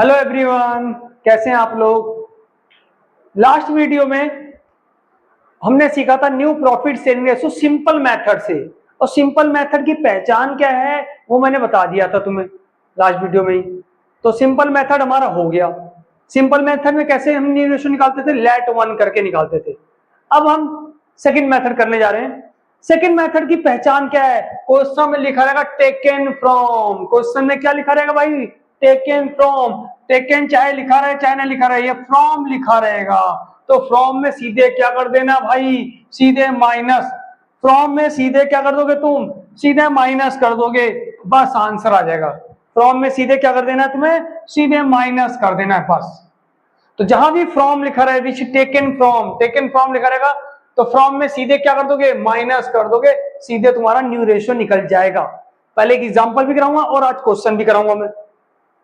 Hello everyone, कैसे हैं आप लोग। लास्ट वीडियो में हमने सीखा था new profit sharing ratio simple method से। और सिंपल मेथड की पहचान क्या है वो मैंने बता दिया था तुम्हें लास्ट वीडियो में ही। तो सिंपल मेथड हमारा हो गया। सिंपल मेथड में कैसे हम न्यू रेशो निकालते थे, लेट वन करके निकालते थे। अब हम सेकंड मेथड करने जा रहे हैं। सेकंड मेथड की पहचान क्या है, क्वेश्चन में लिखा रहेगा टेकन फ्रॉम। क्वेश्चन में क्या लिखा रहेगा भाई, टेकन फ्रॉम। टेकन चाहे लिखा रहे चाहे ना लिखा रहे, ये फ्रॉम लिखा रहेगा। तो फ्रॉम में सीधे क्या कर देना भाई, सीधे माइनस। फ्रॉम में सीधे क्या कर दोगे तुम, सीधे माइनस कर दोगे, बस आंसर आ जाएगा। फ्रॉम में सीधे क्या कर देना है तुम्हें, सीधे माइनस कर देना है बस। तो जहां भी फ्रॉम लिखा रहे, विच टेकन फ्रॉम लिखा रहेगा, तो फ्रॉम में सीधे क्या कर दोगे, माइनस कर दोगे, सीधे तुम्हारा न्यू रेशियो निकल जाएगा। पहले एक एग्जांपल भी कराऊंगा और आज क्वेश्चन भी कराऊंगा मैं।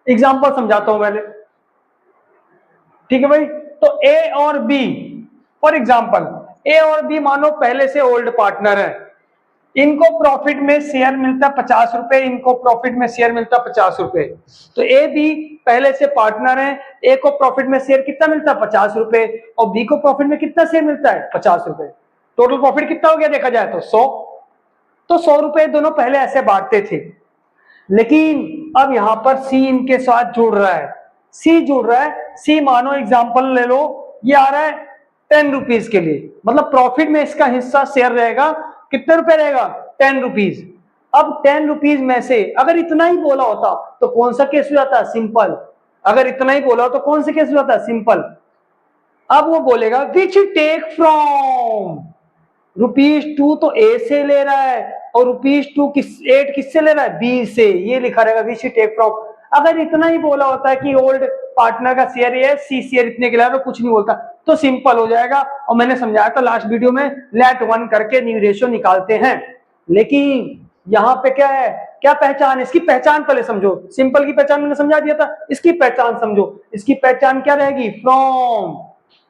एग्जांपल समझाता हूं पहले, ठीक है भाई। तो ए और बी, फॉर एग्जांपल ए और बी मानो पहले से ओल्ड पार्टनर है। इनको प्रॉफिट में शेयर मिलता 50 रुपए, इनको प्रॉफिट में शेयर मिलता 50 रुपए। तो ए बी पहले से पार्टनर है। ए को प्रॉफिट में शेयर कितना मिलता है, 50 रुपए, और बी को प्रॉफिट में कितना शेयर मिलता है, 50 रुपए। टोटल प्रॉफिट कितना हो गया देखा जाए तो 100। तो 100 रुपए दोनों पहले ऐसे बांटते थे। लेकिन अब यहां पर सी इनके साथ जुड़ रहा है। सी जुड़ रहा है, सी मानो एग्जांपल ले लो, ये आ रहा है 10 रुपीज के लिए, मतलब प्रॉफिट में इसका हिस्सा शेयर रहेगा कितने रुपए रहेगा, 10 रुपीज। अब 10 रुपीज में से अगर इतना ही बोला होता तो कौन सा केस हो जाता है, सिंपल। अगर इतना ही बोला हो तो कौन सा केस हो जाता है, सिंपल। अब वो बोलेगा विच टेक फ्रॉम ₹2 तो ए से ले रहा है, और ₹2 8 किससे ले रहा है, बी से। ये लिखा रहेगा विच टेक फ्रॉम। अगर इतना ही बोला होता है कि ओल्ड पार्टनर का शेयर ये, सी शेयर इतने के लिए, तो कुछ नहीं बोलता तो सिंपल हो जाएगा। और मैंने समझाया था लास्ट वीडियो में, लेट वन करके न्यू रेशियो निकालते हैं। लेकिन यहाँ पे क्या है, क्या पहचान, इसकी पहचान पहले समझो। सिंपल की पहचान मैंने समझा दिया था, इसकी पहचान समझो। इसकी पहचान क्या रहेगी, from,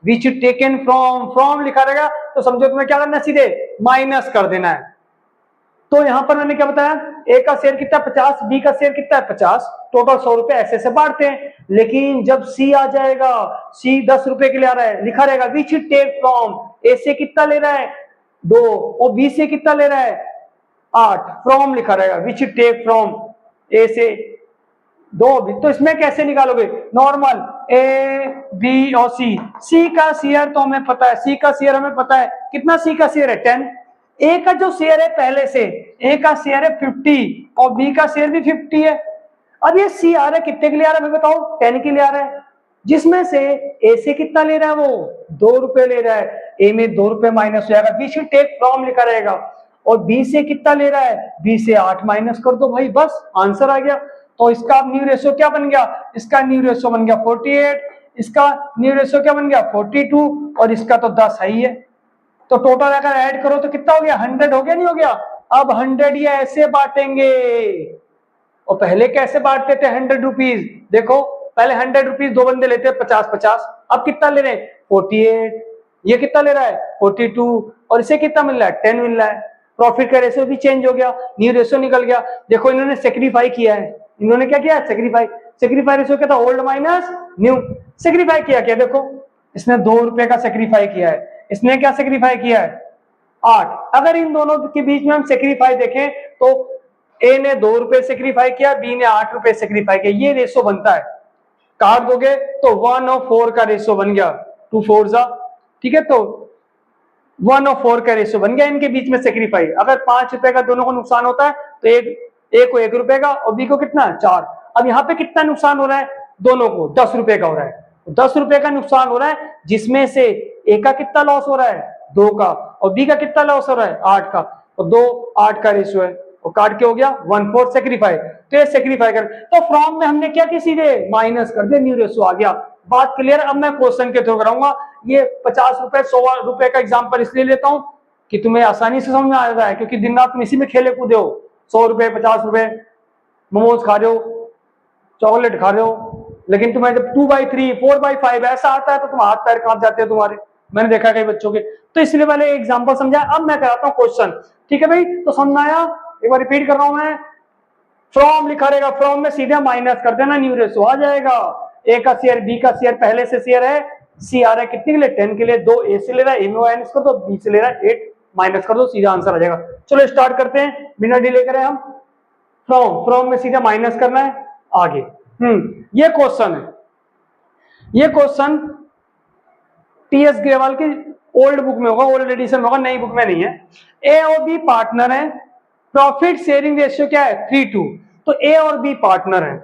which taken from. From लिखा रहेगा तो समझो तुम्हें क्या करना है, सीधे माइनस कर देना है। तो यहां पर मैंने क्या बताया, ए का शेयर कितना 50, बी का शेयर कितना है 50, टोटल 100 रुपए ऐसे से बांटते हैं। लेकिन जब सी आ जाएगा, सी 10 रुपए के लिए आ रहा है, लिखा रहेगा विच टेक फ्रॉम। ए से कितना ले रहा है 2, और बी से कितना ले रहा है 8। फ्रॉम लिखा रहेगा विच टेक फ्रॉम, ए से 2 भी। तो इसमें कैसे निकालोगे, नॉर्मल ए बी और सी। सी का शेयर तो हमें पता है, सी का शेयर हमें पता है कितना, सी का शेयर है 10। ए का जो शेयर है पहले से, ए का शेयर है 50 और बी का शेयर भी 50 है। अब ये सी आ रहा है कितने के लिए आ रहा है, मैं बताओ 10 के लिए आ रहा है। जिसमें से ए से कितना ले रहा है, वो 2 रुपए ले रहा है। ए में 2 रुपए माइनस हो जाएगा, बी से टेक फ्रॉम लिखा रहेगा। और बी से कितना ले रहा है, बी से 8 माइनस कर दो भाई, बस आंसर आ गया। तो इसका न्यू रेशियो क्या बन गया, इसका न्यू रेशियो बन गया 48, इसका न्यू रेशियो क्या बन गया 42, और इसका तो 10 है ही है। तो टोटल अगर ऐड करो तो कितना हो गया, 100 हो गया, नहीं हो गया। अब 100 ये ऐसे बांटेंगे, और पहले कैसे बांटते थे 100 रुपीज, देखो पहले 100 रुपीज 2 बंदे लेते 50-50। अब कितना ले रहे हैं 48, ये कितना ले रहा है 42, और इसे कितना मिल रहा है 10 मिल रहा है। प्रॉफिट का रेशियो भी चेंज हो गया, न्यू रेशियो निकल गया। देखो इन्होंने सेक्रीफाई किया है, इन्होंने क्या किया, सेक्रीफाई। सेक्रीफाई रेशियो क्या था, ओल्ड माइनस न्यू। सेक्रीफाई किया क्या, देखो इसने 2 रुपए का सेक्रीफाई किया है, इसने क्या सेक्रीफाई किया है 8। अगर इन दोनों के बीच में हम सेक्रीफाई देखें तो ए ने 2 रुपए सेक्रीफाई किया, बी ने 8 रुपए सेक्रीफाई किया, ये रेशियो बनता है। काट दोगे तो 1 और 4 का रेशियो बन गया, 2 4 जा, ठीक है। तो 1 और 4 का रेशियो बन गया इनके बीच में सेक्रीफाई। अगर 5 रुपए का दोनों को नुकसान होता है तो ए को 1 रुपए का और बी को कितना 4। अब यहाँ पे कितना नुकसान हो रहा है, दोनों को 10 रुपए का हो रहा है। 10 रुपए का नुकसान हो रहा है, जिसमें से ए का कितना लॉस हो रहा है 2 का, और बी का कितना लॉस हो रहा है 8 का। और 2 8 का रेशियो है, और काट के हो गया 1/4 सेक्रीफाई। तो ये सेक्रीफाई कर, तो फ्रॉम में हमने क्या किया, सीधे माइनस कर दिया, न्यू रेशियो आ गया। बात क्लियर। अब मैं क्वेश्चन के थ्रू कराऊंगा। ये 50 रुपए 100 रुपए का एग्जांपल इसलिए लेता हूं कि तुम्हें आसानी से समझ में आ जाता है, क्योंकि दिन रात तुम इसी में खेले कूदे हो। 100 रुपए 50 रुपए, मोमोज खा रहे हो, चॉकलेट खा रहे हो, लेकिन तुम्हें जब 2/3 4/5 ऐसा आता है तो तुम हाथ पैर कांप जाते हैं तुम्हारे। मैंने देखा कई बच्चों के। तो इसलिए मैंने एग्जांपल समझा, अब मैं कराता हूं क्वेश्चन, ठीक है भाई। तो समझ में आया, एक बार रिपीट कर रहा हूं मैं। फ्रॉम लिखा रहेगा, फ्रॉम में सीधे माइनस कर देना, न्यू रेशियो आ जाएगा। ए का शेयर बी का शेयर पहले से शेयर है, सी आ रहा है कितने के लिए 10 के लिए, 2 ए से ले रहा है, ए में माइनस कर दो, बी से ले रहा है 8 माइनस कर दो, सीधा आंसर आ जाएगा। चलो स्टार्ट करते हैं बिना डिले करे हम। फ्रॉम में सीधा माइनस करना है आगे। ये क्वेश्चन है, ये क्वेश्चन टीएस ग्रेवाल की ओल्ड बुक में होगा, ओल्ड एडिशन में होगा, नई बुक में नहीं है। ए और बी पार्टनर है, प्रॉफिट शेयरिंग रेशियो क्या है 3:2, तो ए और बी पार्टनर है।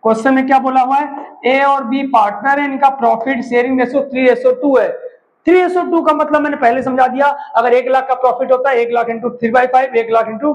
क्वेश्चन में क्या बोला हुआ है, ए और बी पार्टनर है, इनका प्रॉफिट शेयरिंग रेशियो 3:2 है। 3:2 का मतलब मैंने पहले समझा दिया, अगर 1 लाख का प्रॉफिट होता है 1 लाख इंटू 3/5, 1 लाख इंटू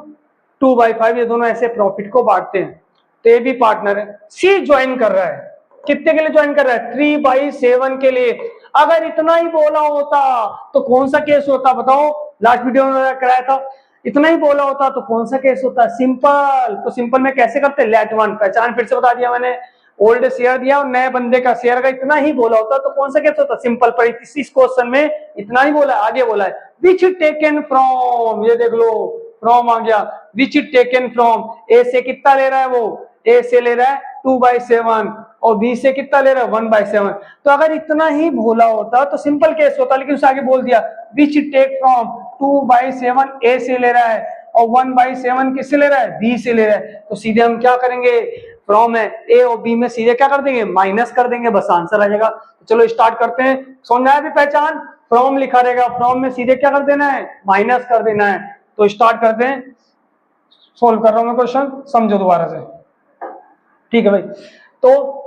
2/5, ये दोनों ऐसे प्रॉफिट को बांटते हैं। तो ए भी पार्टनर है। सी ज्वाइन कर रहा है, कितने के लिए ज्वाइन कर रहा है 3/7 के लिए। अगर इतना ही बोला होता तो कौन सा केस होता बताओ, लास्ट वीडियो में कराया था, इतना ही बोला होता तो कौन सा केस होता, सिंपल। तो सिंपल में कैसे करते, लेट वन, पहचान फिर से बता दिया मैंने, ओल्ड शेयर दिया और नए बंदे का शेयर का इतना ही बोला होता तो कौन सा केस होता, सिंपल। पर इस क्वेश्चन में इतना ही बोला, आगे बोला है विच टेकन फ्रॉम, ये देख लो फ्रॉम आ गया, विच टेकन फ्रॉम, ए से कितना ले रहा है वो, ए से ले रहा है 2/7 और बी से कितना ले रहा है 1/7। तो अगर इतना ही बोला होता तो सिंपल केस होता, लेकिन उससे आगे बोल दिया विच टेक फ्रॉम 2/7 ए से ले रहा है और 1/7 किससे ले रहा है, बी से ले रहा है। तो सीधे हम क्या करेंगे, फ्रॉम है ए और बी में सीधे क्या कर देंगे, माइनस कर देंगे, बस आंसर आ जाएगा। तो चलो स्टार्ट करते हैं। समझ आया भी पहचान, फ्रॉम लिखा रहेगा, फ्रॉम में सीधे क्या कर देना है, माइनस कर देना है। तो स्टार्ट करते हैं, सोल्व कर रहा हूं मैं क्वेश्चन, समझो दोबारा से, ठीक है भाई। तो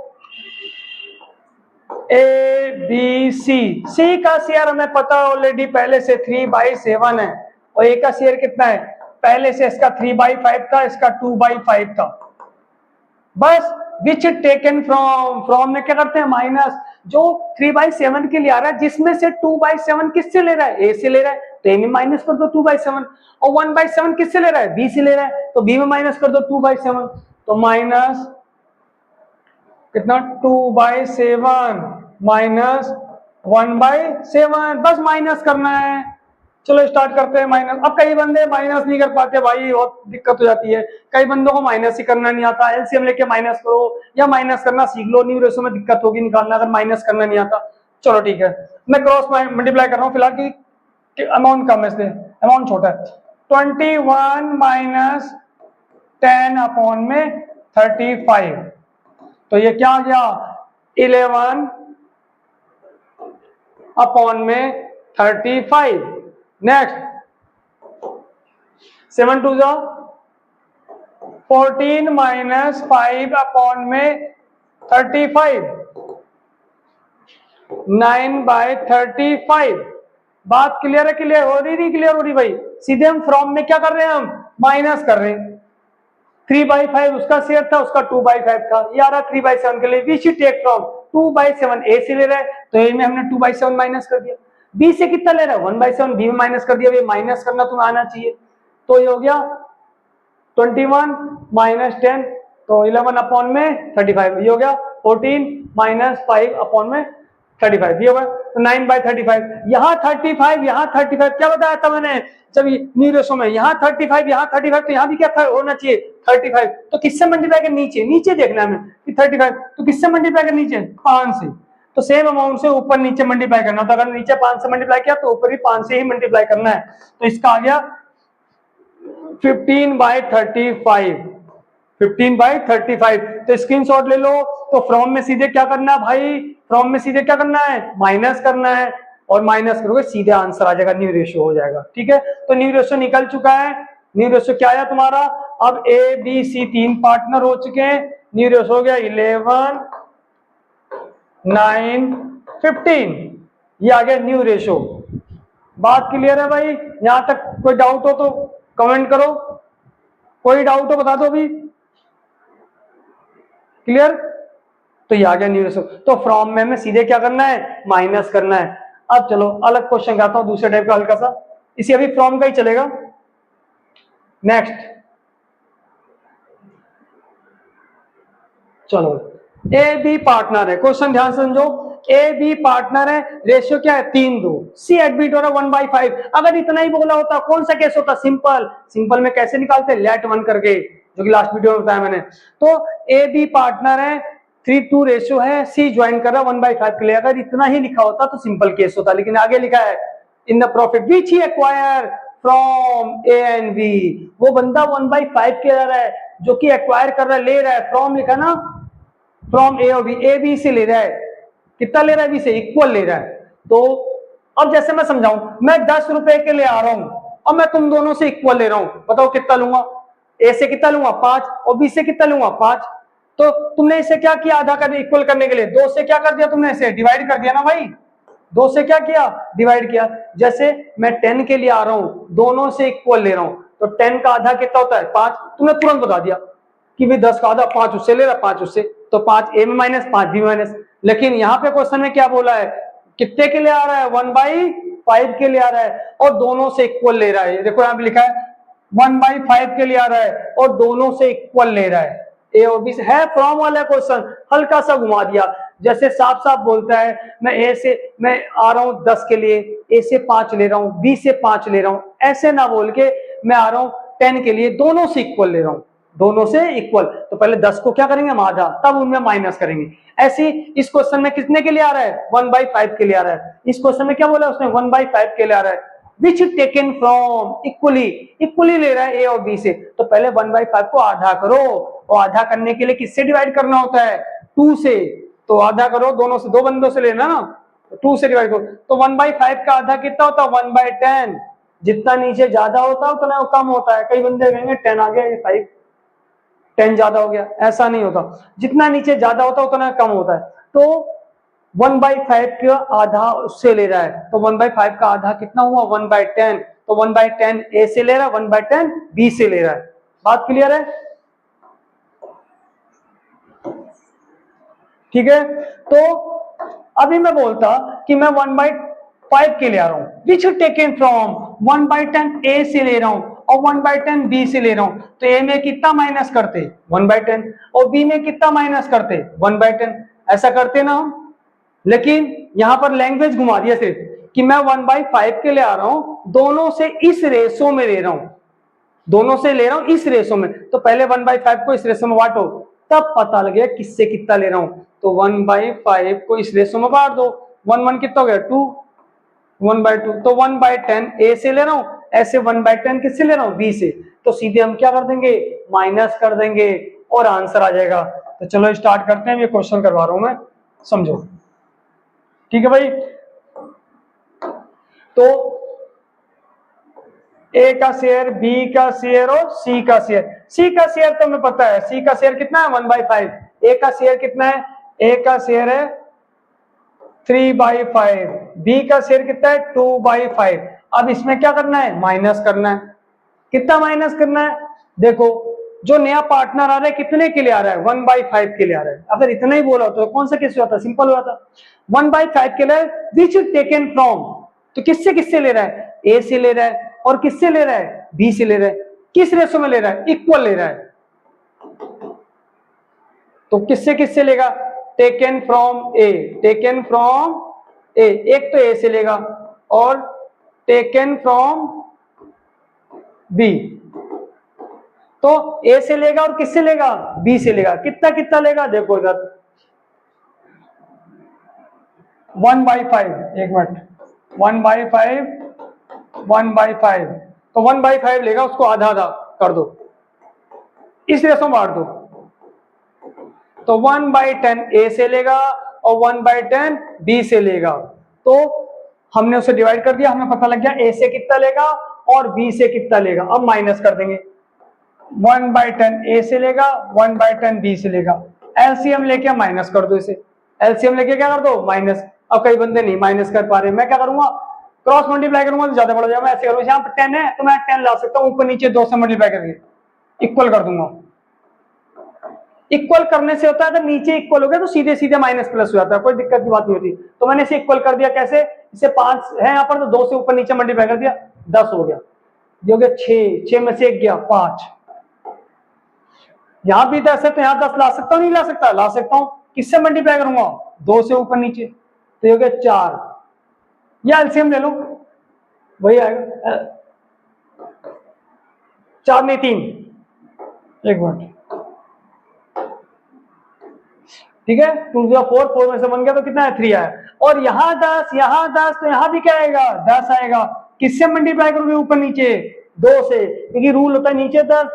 ए बी सी, सी का शेयर हमें पता ऑलरेडी पहले से 3/7 है, और ए का शेयर कितना है, पहले से इसका 3/5 था, इसका 2/5 था। बस विच टेकन फ्रॉम, फ्रॉम में क्या करते हैं माइनस, जो 3/7 के लिए आ रहा है जिसमें से 2/7 किससे ले रहा है, ए से ले रहा है, तो ए में माइनस कर दो 2/7, और 1/7 किससे ले रहा है, बी से ले रहा है, तो बी में माइनस कर दो 2/7, तो माइनस कितना 2/7 माइनस 1/7, बस माइनस करना है। चलो स्टार्ट करते हैं माइनस। अब कई बंदे माइनस नहीं कर पाते भाई, बहुत दिक्कत हो जाती है, कई बंदों को माइनस ही करना नहीं आता, एलसीएम लेके माइनस करो या माइनस करना सीख लो, न्यू रेशो में दिक्कत होगी निकालना अगर माइनस करना नहीं आता। चलो ठीक है, मैं क्रॉस मल्टीप्लाई कर रहा हूँ फिलहाल की अमाउंट कम है इसलिए, अमाउंट छोटा है। 21 माइनस 10/35, तो ये क्या आ गया 11/35। Next 7 2 14 minus 5/35, 9/35। बात क्लियर है, क्लियर हो रही, नहीं क्लियर हो रही भाई। सीधे हम फ्रॉम में क्या कर रहे हैं, हम माइनस कर रहे हैं। 3/5 उसका शेयर था, उसका 2/5 था, ये आ रहा 3/7 के लिए। विच टेक फ्रॉम 2/7 ए से ले रहा है, तो ए में हमने 2/7 माइनस कर दिया। बी से कितना ले रहा है 1/7, बी में माइनस कर दिया। माइनस करना तुम्हें आना चाहिए, तो ये हो गया 21 माइनस 10, तो 11/35, ये हो गया 14 माइनस 5/35, ये होगा तो 9/35। यहाँ 35, यहाँ 35, क्या बताया था मैंने जब न्यू रेशो में, यहाँ 35, यहाँ 35, तो यहाँ भी क्या होना चाहिए 35। तो किससे मल्टीप्लाई कर, नीचे नीचे देखना है हमें कि 35, तो किससे मल्टीप्लाई कर, नीचे 5 से। तो सेम अमाउंट से ऊपर नीचे मल्टीप्लाई करना, तो अगर नीचे 5 से मल्टीप्लाई किया तो ऊपर भी 5 से ही मल्टीप्लाई करना है। तो इसका आ गया 15/35, 15/35। तो स्क्रीनशॉट ले लो। तो फ्रॉम में सीधे क्या करना है भाई, फ्रॉम में सीधे क्या करना है, माइनस करना है, और माइनस करोगे सीधे आंसर आ जाएगा, न्यू रेशियो हो जाएगा। ठीक है, तो न्यू रेशियो निकल चुका है। न्यू रेशियो क्या आया तुम्हारा, अब ए बी सी 3 पार्टनर हो चुके हैं, न्यू रेशियो हो गया 11 9 15, ये आ गया न्यू रेशियो। बात क्लियर है भाई, यहां तक कोई डाउट हो तो कमेंट करो, कोई डाउट हो बता दो अभी। क्लियर, तो ये आ गया न्यू रेशियो। तो फ्रॉम में हमें सीधे क्या करना है, माइनस करना है। अब चलो अलग क्वेश्चन करता हूं, दूसरे टाइप का हल्का सा, इसी अभी फ्रॉम का ही चलेगा। नेक्स्ट चलो, ए बी पार्टनर है, क्वेश्चन ध्यान से समझो। ए बी पार्टनर है, रेशियो क्या है 3:2, सी एडमिट हो रहा 1/5। अगर इतना ही बोला होता कौन सा केस होता, सिंपल। सिंपल में कैसे निकालते, लेट वन करके, जो कि लास्ट वीडियो में बताया मैंने। तो ए बी पार्टनर है, 3:2 रेशियो है, सी ज्वाइन कर रहा है 1/5 के लिए। अगर इतना ही लिखा होता तो सिंपल केस होता, लेकिन आगे लिखा है in the profit which he acquire from A and B. वो बंदा 1/5 के ले रहा है, जो कि एक्वायर कर रहा है, ले रहा है, फ्रॉम लिखा ना, फ्रॉम ए और बी, ए बी से ले रहा है, कितना ले रहा है, बी से, इक्वल ले रहा है। तो अब जैसे मैं समझाऊं, मैं 10 रुपए के लिए आ रहा हूं और मैं तुम दोनों से इक्वल ले रहा हूं, बताओ कितना लूंगा, ए से कितना लूंगा 5 और बी से कितना लूंगा 5। तो तुमने इसे क्या किया, आधा कर इक्वल करने के लिए 2 से क्या कर दिया तुमने, इसे डिवाइड कर दिया ना भाई, 2 से क्या किया, डिवाइड किया। जैसे मैं 10 के लिए आ रहा हूं, दोनों से इक्वल ले रहा हूं, तो 10 का आधा कितना होता है 5, तुमने तुरंत बता दिया कि भाई 10 का आधा 5 उससे ले रहा, 5 उससे, तो 5 ए में माइनस 5 बी माइनस। लेकिन यहाँ पे क्वेश्चन में क्या बोला है, कितने के लिए आ रहा है, 1/5 के लिए आ रहा है और दोनों से इक्वल ले रहा है। देखो यहाँ पे लिखा है 1/5 के लिए आ रहा है और दोनों से इक्वल ले रहा है, ए और बी से है। फ्रॉम वाला क्वेश्चन हल्का सा घुमा दिया, जैसे साफ साफ बोलता है मैं ए से, मैं आ रहा हूं 10 के लिए, ए से 5 ले रहा हूं, बी से 5 ले रहा हूं, ऐसे ना बोल के मैं आ रहा हूं 10 के लिए, दोनों से इक्वल ले रहा हूं, दोनों से इक्वल। तो पहले 10 को क्या करेंगे हम आधा, तब उनमें माइनस करेंगे। ऐसे इस क्वेश्चन में कितने के लिए आ रहा है, 1/5 के लिए आ रहा है। इस क्वेश्चन में क्या बोला उसने, 1/5 के लिए आ रहा है, विच टेकन फ्रॉम इक्वली, इक्वली ले रहा है ए और बी से। तो पहले 1/5 को आधा करो, और आधा करने के लिए किससे डिवाइड करना होता है, 2 से। तो आधा करो, दोनों से, दो बंदों से लेना ना, 2 से डिवाइड करो। तो 1/5 का आधा कितना होता है, 1/10। जितना नीचे ज्यादा होता है उतना कम होता है। कई बंदे कहेंगे 10 आ गया, ये 5 10 ज्यादा हो गया, ऐसा नहीं होता, जितना नीचे ज्यादा होता है उतना कम होता है। तो 1/5 का आधा उससे ले रहा है, तो 1/5 का आधा कितना हुआ, 1/10। तो 1/10 ए से ले रहा है, 1/10 बी से ले रहा है। बात क्लियर है, ठीक है। तो अभी मैं बोलता कि मैं 1/5 के ले आ रहा हूं, विच टेकन फ्रॉम 1/10 ए से ले रहा हूं और 1/10 बी से ले रहा हूं, तो ए में कितना माइनस करते, 1/10, और बी में कितना माइनस करते, 1/10, ऐसा करते ना हम। लेकिन यहां पर लैंग्वेज घुमा दिया सिर्फ कि मैं 1/5 के ले आ रहा हूं, दोनों से इस रेशो में ले रहा हूं, दोनों से ले रहा हूं इस रेशो में। तो पहले 1/5 को इस रेशो में बांटो, तब पता लगे किससे कितना ले रहा हूं। तो 1/5 को इस रेशो में बांट दो, 1 कितना हो गया 2, 1/2। तो 1/10 ए से ले रहा हूं, ऐसे 1/10 किससे ले रहा हूं, बी से। तो सीधे हम क्या कर देंगे, माइनस कर देंगे और आंसर आ जाएगा। तो चलो स्टार्ट करते हैं, ये क्वेश्चन करवा रहा हूं मैं, समझो, ठीक है भाई। तो ए का शेयर, बी का शेयर और सी का शेयर। सी का शेयर तो हमें पता है, सी का शेयर कितना है 1/5। ए का शेयर कितना है, ए का शेयर है 3/5, बी का शेयर कितना है 2/5। अब इसमें क्या करना है, माइनस करना है। कितना माइनस करना है, देखो जो नया पार्टनर आ रहा है कितने के लिए आ रहा है, 1/5 के लिए आ रहा है। अगर इतना ही बोला तो कौन सा केस हुआ था, सिंपल हुआ था। 1/5 के लिए विच टेकन फ्रॉम, तो किससे किससे ले रहा है, ए से ले रहा है और किससे ले रहा है, बी से ले रहा है। किस रेशो में ले रहा है, इक्वल ले रहा है। तो किससे किससे लेगा, taken from A, taken from A, एक तो ए से लेगा और टेकन फ्रॉम बी। तो ए से लेगा और किससे लेगा, बी से लेगा। कितना कितना लेगा, देखो इधर 1/5, एक मिनट, 1/5, 1/5, तो 1/5 लेगा, उसको आधा आधा कर दो, इस रेशो में बांट दो। तो 1/10 ए से लेगा और 1/10 बी से लेगा। तो हमने उसे डिवाइड कर दिया, हमें पता लग गया ए से कितना लेगा और बी से कितना लेगा। अब माइनस कर देंगे, 1/10 ए से लेगा, 1/10 बी से लेगा। एलसीएम लेके माइनस कर दो इसे, एलसीएम लेके क्या कर दो, माइनस। अब कई बंदे नहीं माइनस कर पा रहे, मैं क्या करूंगा, क्रॉस मल्टीप्लाई करूंगा तो ज्यादा बढ़ जाएगा। मैं ऐसे करूंगा, यहाँ पर 10 है तो मैं 10 ला सकता हूँ, ऊपर नीचे 2 से मल्टीप्लाई करके इक्वल कर दूंगा। इक्वल करने से होता है, अगर नीचे इक्वल हो गया तो सीधे सीधे माइनस प्लस हो जाता है, कोई दिक्कत की बात नहीं होती। तो मैंने इसे इक्वल कर दिया, कैसे, इसे 5 है यहाँ पर, तो 2 से ऊपर नीचे मल्टीप्लाई कर दिया, 10 हो गया। ये हो गया 6, 6 में से 1 गया 5। यहां भी 10 है तो यहाँ 10 ला सकता हूँ, नहीं ला सकता, ला सकता हूँ। किससे मल्टीप्लाई करूंगा, 2 से ऊपर नीचे, तो ये हो गया 4। या एलसीएम ले लो, वही आएगा, 4 नहीं 3, एक मिनट, ठीक है, 2 4 4 में से 1 गया तो कितना है 3 आया। और यहाँ 10 तो यहाँ भी क्या आएगा 10 आएगा। किससे मल्टीप्लाई करोगे ऊपर नीचे 2 से, क्योंकि रूल होता है नीचे 10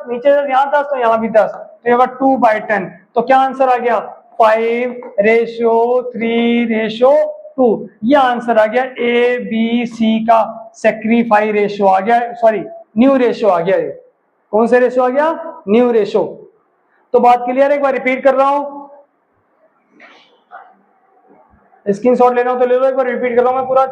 यहाँ 10 तो यहाँ भी 10, तो ये 2/10। तो क्या आंसर आ गया 5:3:2। ये आंसर आ गया ए बी सी का सेक्रीफाई रेशियो आ गया, सॉरी न्यू रेशियो आ गया। कौन सा रेशियो आ गया न्यू रेशियो। तो बात क्लियर है, एक बार रिपीट कर रहा हूं, स्क्रीनशॉट लेना हो तो ले लो, एक बार रिपीट कर रहा हूं मैं पूरा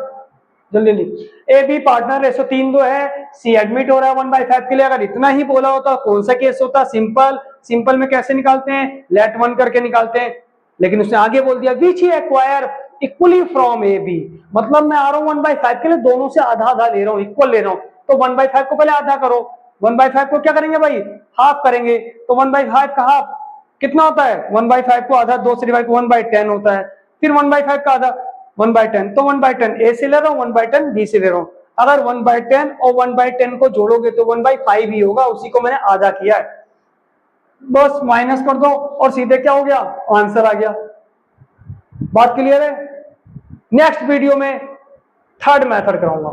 जल्दी जल्दी। ए बी पार्टनर रेशियो 3:2 है, सी एडमिट हो रहा है 1/5 के लिए। अगर इतना ही बोला होता कौन सा केस होता सिंपल। सिंपल में कैसे निकालते हैं लेट 1 करके निकालते हैं, लेकिन उसने आगे बोल दिया which he acquire equally from A B. मतलब मैं आ रहा हूं 1/5 के लिए दोनों से आधा आधा ले रहा हूं, इक्वल ले रहा हूं। तो 1/5 को पहले आधा करो, 1/5 को क्या करेंगे भाई हाफ करेंगे। तो 1/5 का हाफ कितना होता है 1/5 को आधा 2 से डिवाइड 1/10 होता है। फिर 1/5 का आधा 1/10, तो 1/10 ए से ले रहा हूं 1/10 बी से ले रहा हूं। अगर 1/10 और 1/10 को जोड़ोगे तो 1/5 ही होगा, उसी को मैंने आधा किया है। बस माइनस कर दो और सीधे क्या हो गया आंसर आ गया। बात क्लियर है। नेक्स्ट वीडियो में थर्ड मेथड कराऊंगा।